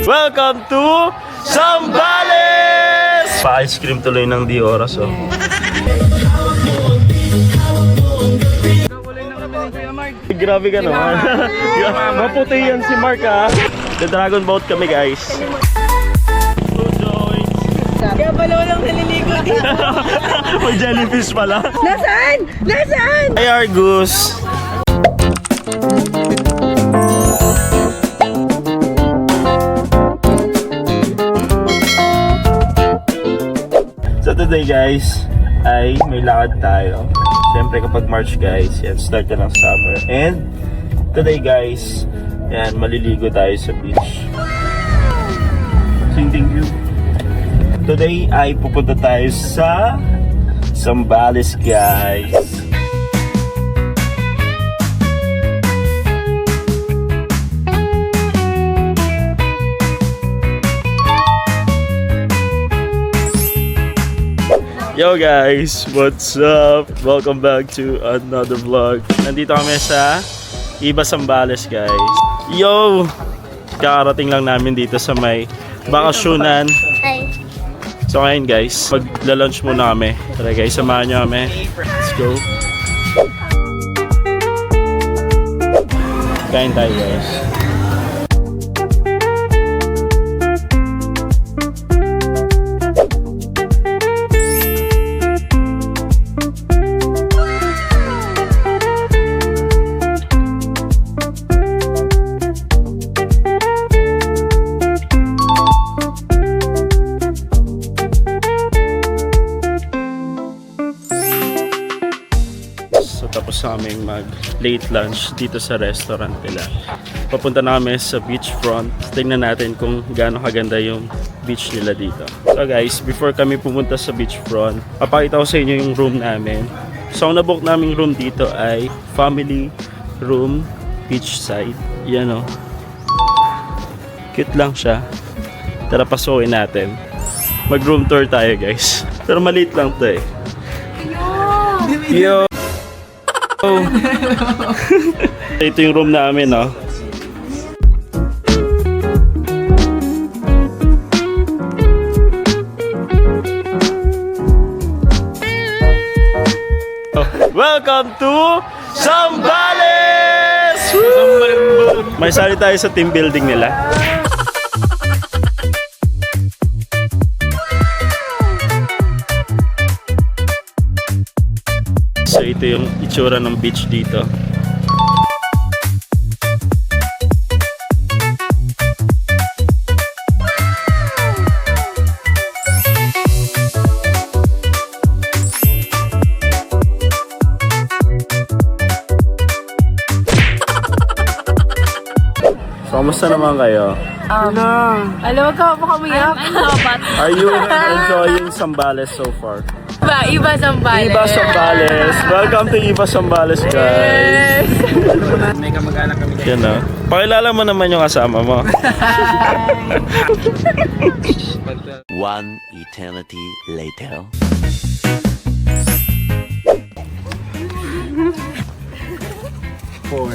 Welcome to Zambales! Pa-ice cream tuloy ng di oras, oh. Grabe ka naman. Maputi yan si Mark, ha. The Dragon Boat kami, guys. Kaya pala walang naliligo dito. May jellyfish pala. Nasaan? Nasaan? Hey, Argus. So today, guys, ay may lakad tayo. Siyempre kapag March, guys, yan, start na ng summer. And today, guys, yan, maliligo tayo sa beach. Sing view. Today ay pupunta tayo sa Zambales, guys. Yo guys, what's up? Welcome back to another vlog. Nandito kami sa Iba Zambales, guys. Yo! Kakarating lang namin dito sa may bakasyonan. Hi. So ngayon, guys, magla-lunch muna kami. Tara guys, samahan nyo kami. Let's go. Kain tayo, guys. Tapos sa aming mag late lunch dito sa restaurant nila. Papunta na kami sa beachfront. Tingnan natin kung gaano kaganda yung beach nila dito. So guys, before kami pumunta sa beachfront, papakita ko sa inyo yung room namin. So ang nabook naming room dito ay family room beachside. Yan o. Cute lang siya. Tara, pasukin natin. Mag room tour tayo, guys. Pero maliit lang to eh. Yo! Oh. Ito yung room namin, no? Welcome to Zambales! May sali tayo sa team building nila. So ito yung itsura ng beach dito. So, kamusta naman kayo? Alam mo ka, baka umiyak. Are you enjoying Zambales so far? Iba Zambales. Iba Zambales. Welcome to Iba Zambales, guys. May kamag-anak kami dyan. Yan na. Pakilala mo naman yung kasama mo. One eternity later.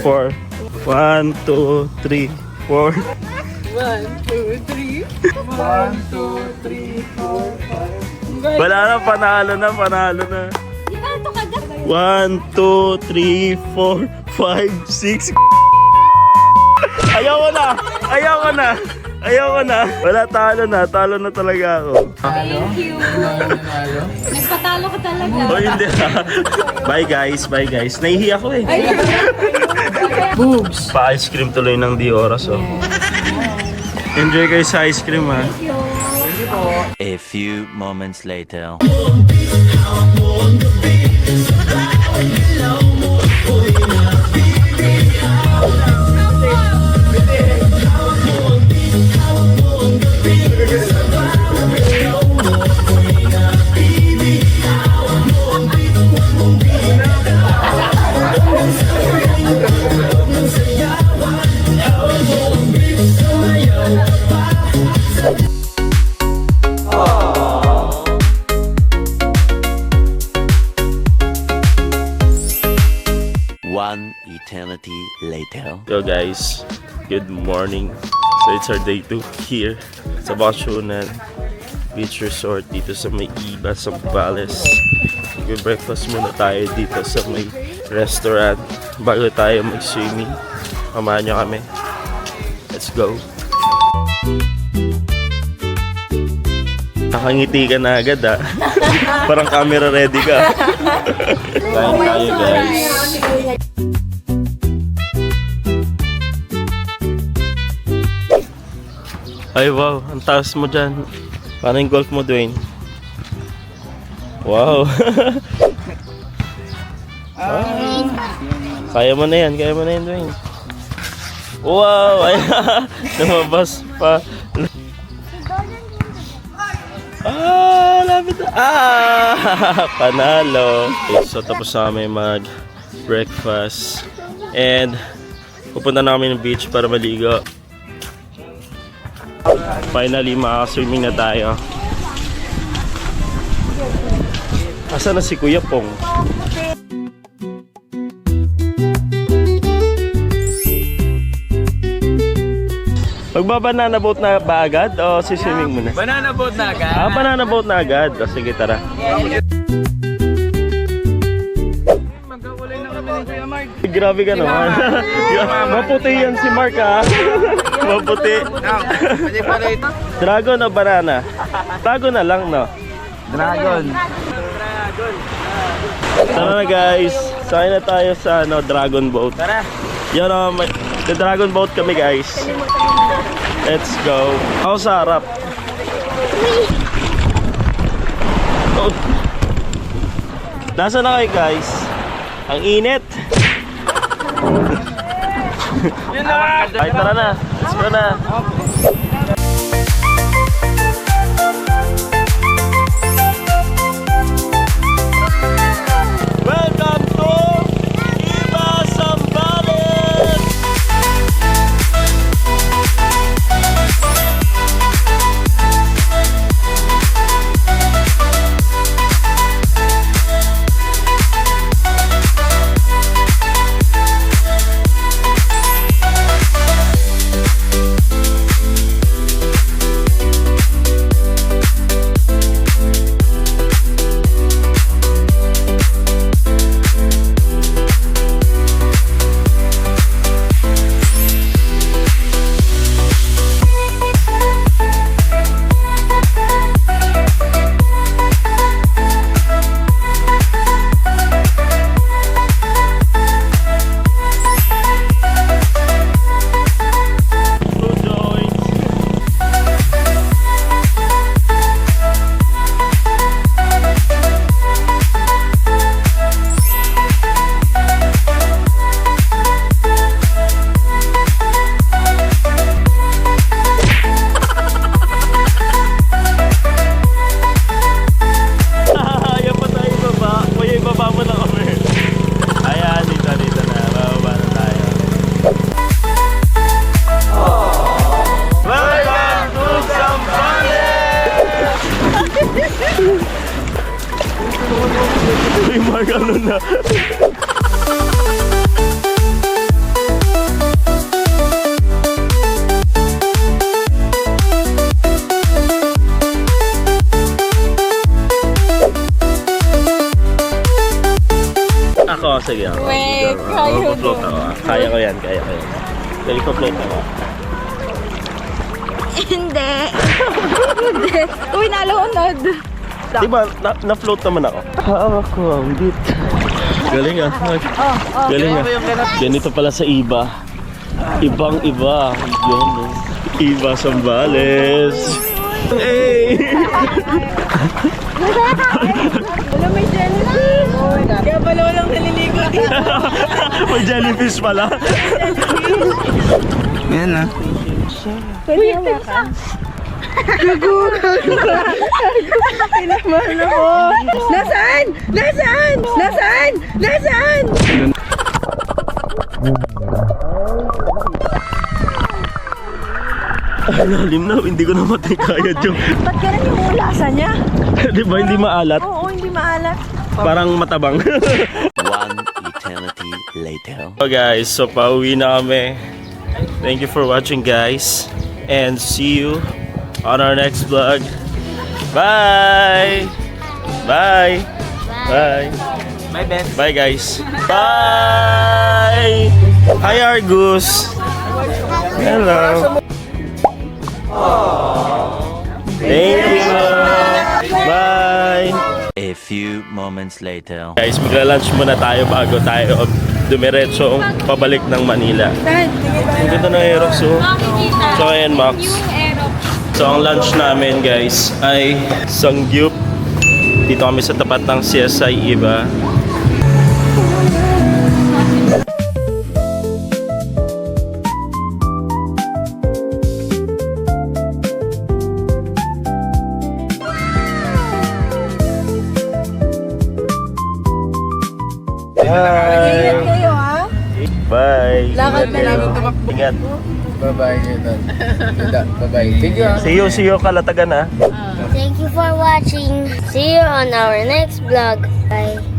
Four. 1, 2, 3, 4. 1, 2, 3, 4, 5. Wala na, panalo na. 1, 2, 3, 4, 5, 6. Ayaw ko na. Wala, talo na talaga ako. Thank you. Nagpatalo ka talaga. Oh, hindi. Bye guys. Nahihiya ko eh. Boobs. Pa-ice cream tuloy ng di oras, oh. Enjoy kayo sa ice cream, ha. A few moments later. One eternity later. Yo guys, Good morning. So it's our day 2 here sa Bakasyonan Beach Resort dito sa may Iba, Zambales. Mag-breakfast muna tayo dito sa may restaurant bago tayo mag-swimming. Samahan nyo kami. Let's go. Nakangiti ka na agad ah. Parang camera ready ka. Kain tayo guys. Ay wow, ang taas mo dyan. Paano yung golf mo, Dwayne? Wow. Kaya mo na yan, Dwayne. Wow, ay lumabas pa. Lapit na. Panalo. Okay, so tapos na kami mag-breakfast. And pupunta na kami ng beach para maligo. Finally, makaka-swimming na tayo. Asa na si Kuya Pong? Magbabanana boat na ba agad o siswimming muna? Banana boat na agad. Banana boat na agad. O, sige, tara. Magkakulay na kami ni Kuya Mark. Grabe ka naman. Maputi yan si Mark ha. Maputi. Pwede pala ito. Dragon o banana? Dragon na lang no? Dragon. Tara na guys. Sakay na tayo sa dragon boat. Tara. Yan o, the dragon boat kami guys. Let's go. Ako sa harap. Oh. Nasa na kayo guys? Ang init. Ay, tara na. Let's go na. Welcome to Iba, Zambales! Uy, Mark, ano na? Ako, sige ako. Wait, kaya mo. Float ako. Kaya ko yan. Dali ko float ako. Hindi. Hindi. Uy, nalunod. Diba, na-float naman ako. Hawak ko ang beat. Galing ah. Galing ah. Ganito pala sa Iba. Ibang iba. Yun. No? Iba, Zambales. Hey! Wala, may jellyfish. Kaya pala walang naliligo dito. May jellyfish pala. Yan na. Pwede hawakan. Gago. Pinaman ako. Nasaan? Nasaan? Nasaan? Nasaan? Lalim na, hindi ko na kaya Jom. Ba't ganun yung ulasa niya? Di ba hindi maalat? Oo, hindi maalat. Parang matabang. One eternity later. So guys, so pauwi na kami. Thank you for watching, guys. And see you on our next vlog. Bye! Bye! Bye! My best. Bye, guys. Bye! Hi, Argus. Hello. Thank you. Bye! A few moments later. Guys, magla-lunch muna tayo bago tayo dumiretso pabalik ng Manila. Ang ganda ng Aerox, oh. So, ayan, Max. So, ang lunch namin, guys, ay sangyup. Dito kami sa tapat ng CSI Iba. Ingat kayo ha. Bye. Lakad na lang. Ingat. Bye-bye. Bye-bye. Thank you. See you, Kalatagan, ha. Thank you for watching. See you on our next vlog. Bye.